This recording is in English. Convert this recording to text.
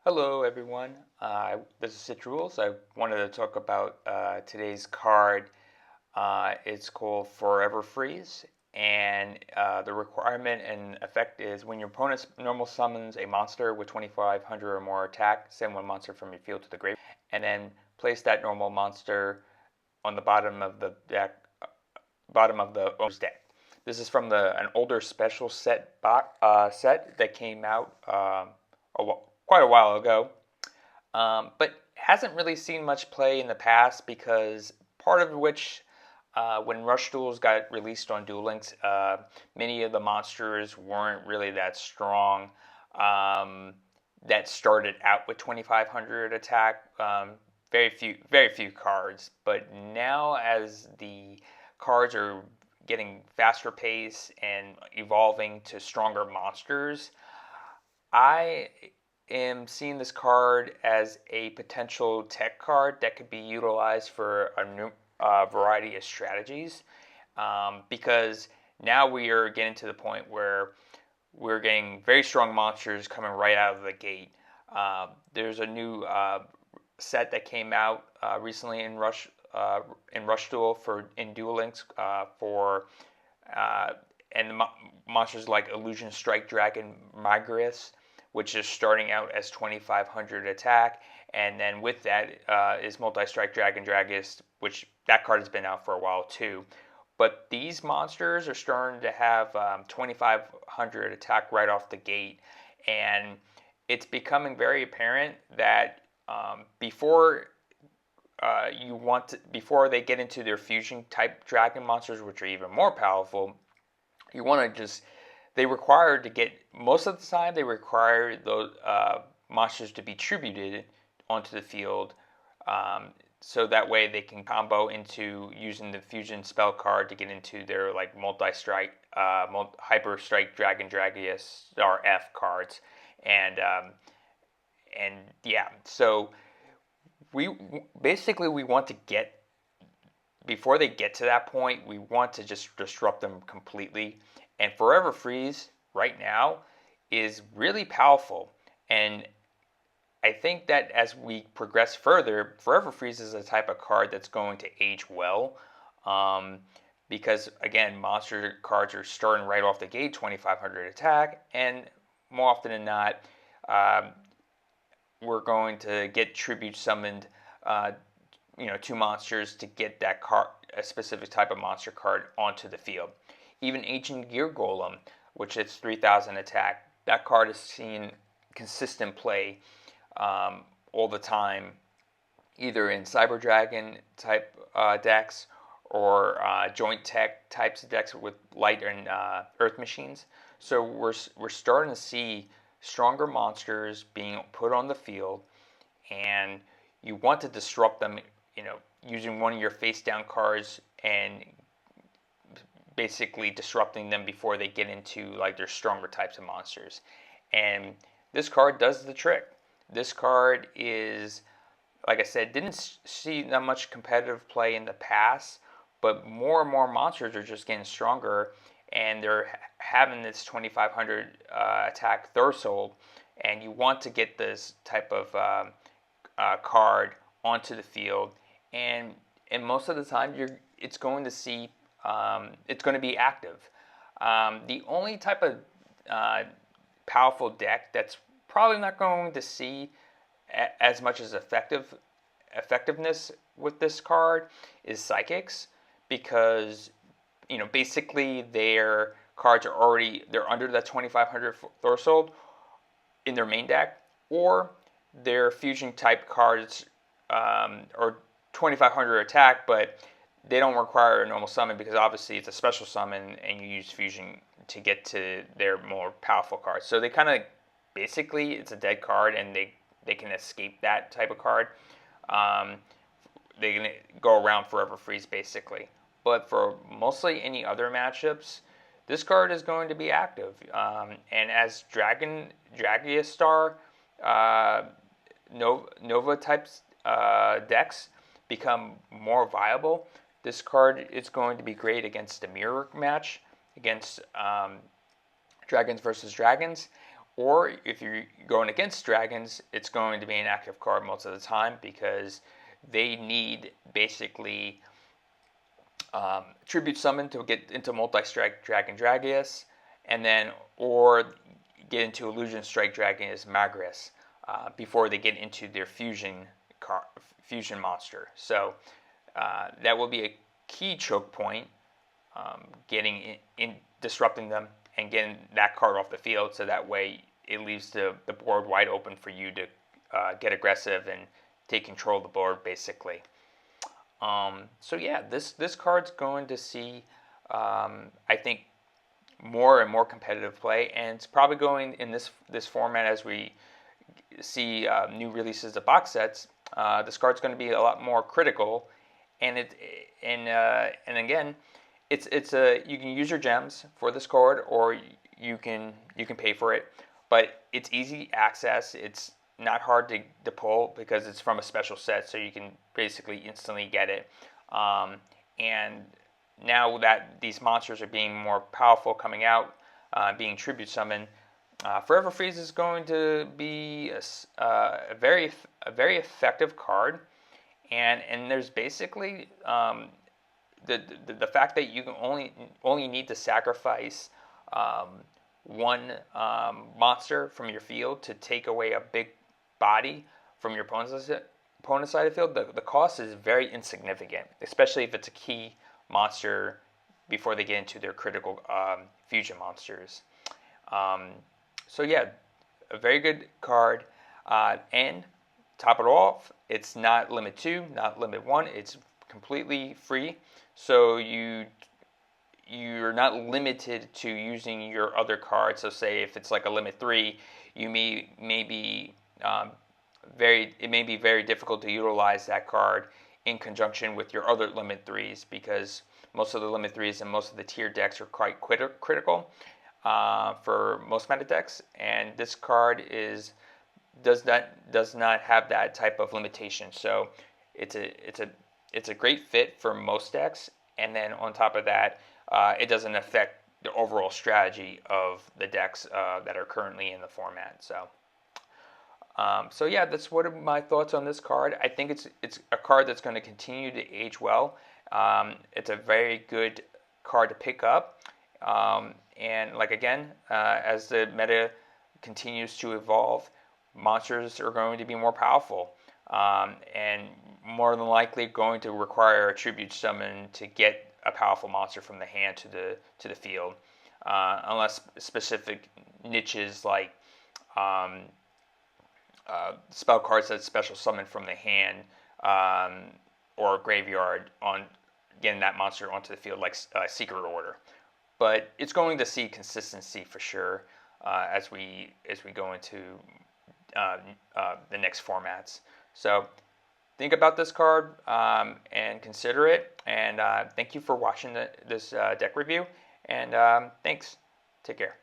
Hello, everyone. This is StichRulez. I wanted to talk about today's card. It's called Forever Freeze, and the requirement and effect is when your opponent normal summons a monster with 2,500 or more attack, send one monster from your field to the graveyard, and then place that normal monster on the bottom of the deck, bottom of the owner's deck. This is from an older special set that came out quite a while ago, but hasn't really seen much play in the past because part of which, when Rush Duels got released on Duel Links, many of the monsters weren't really that strong. That started out with 2,500 attack. Very few cards. But now, as the cards are getting faster pace and evolving to stronger monsters, I am seeing this card as a potential tech card that could be utilized for a new variety of strategies, because now we are getting to the point where we're getting very strong monsters coming right out of the gate. There's a new set that came out recently in Rush Duel in Duel Links for and monsters like Illusion Strike Dragon Migris, which is starting out as 2,500 attack, and then with that is Multi-Strike Dragon Dragist, which that card has been out for a while too. But these monsters are starting to have 2,500 attack right off the gate, and it's becoming very apparent that before before they get into their fusion type dragon monsters, which are even more powerful, you want to just they require to get most of the time they require those monsters to be tributed onto the field, so that way they can combo into using the fusion spell card to get into their like multi-strike, hyper strike dragon dragius star F cards, and yeah, so we basically we want to get before they get to that point, we want to just disrupt them completely. And Forever Freeze right now is really powerful. And I think that as we progress further, Forever Freeze is a type of card that's going to age well. Because, again, monster cards are starting right off the gate, 2,500 attack. And more often than not, we're going to get tribute summoned, two monsters to get that card, a specific type of monster card, onto the field. Even Ancient Gear Golem, which is 3,000 attack, that card has seen consistent play all the time, either in Cyber Dragon type decks or Joint Tech types of decks with Light and Earth Machines. So we're starting to see stronger monsters being put on the field, and you want to disrupt them, using one of your face down cards and basically disrupting them before they get into like their stronger types of monsters. And this card does the trick. This card is, like I said, didn't see that much competitive play in the past, but more and more monsters are just getting stronger, and they're having this 2,500 attack threshold, and you want to get this type of card onto the field, and most of the time it's going to be active. The only type of powerful deck that's probably not going to see as much as effectiveness with this card is Psychics, because basically their cards they're under that 2,500 threshold in their main deck, or their fusion type cards are 2,500 attack, but they don't require a normal summon because obviously it's a special summon and you use fusion to get to their more powerful cards. So they kind of basically it's a dead card, and they can escape that type of card. They can go around Forever Freeze basically. But for mostly any other matchups, this card is going to be active. And as Dragius Star Nova types decks become more viable, this card is going to be great against a mirror match, against Dragons versus Dragons, Or if you're going against dragons, it's going to be an active card most of the time because they need basically tribute summon to get into multi-strike Dragon Dragius, and then or get into Illusion Strike Dragonus Magris before they get into their fusion monster. So that will be a key choke point, getting in disrupting them and getting that card off the field, so that way it leaves the board wide open for you to get aggressive and take control of the board, basically. So yeah, this card's going to see, I think, more and more competitive play, and it's probably going in this format as we see new releases of box sets. This card's going to be a lot more critical, and again, it's a you can use your gems for this card, or you can pay for it, but it's easy access. It's not hard to pull because it's from a special set, so you can basically instantly get it. And now that these monsters are being more powerful coming out, being tribute summoned, Forever Freeze is going to be a very effective card, and there's basically the fact that you can only need to sacrifice one monster from your field to take away a big body from your opponent's side of the field. The cost is very insignificant, especially if it's a key monster before they get into their critical fusion monsters. So yeah, a very good card. And top it off, it's not limit 2, not limit 1. It's completely free. So you're not limited to using your other cards. So say if it's like a limit 3, you may be it may be very difficult to utilize that card in conjunction with your other limit 3s, because most of the limit 3s and most of the tier decks are quite critical for most meta decks, and this card does not have that type of limitation. So it's a great fit for most decks, and then on top of that, it doesn't affect the overall strategy of the decks that are currently in the format. So yeah, that's what are my thoughts on this card. I think it's a card that's going to continue to age well. It's a very good card to pick up, and like again, as the meta continues to evolve, monsters are going to be more powerful, and more than likely going to require a tribute summon to get a powerful monster from the hand to the field, unless specific niches like spell cards that special summon from the hand or graveyard on getting that monster onto the field, like Secret Order. But it's going to see consistency for sure as we go into the next formats. So think about this card and consider it. And thank you for watching this deck review. And thanks. Take care.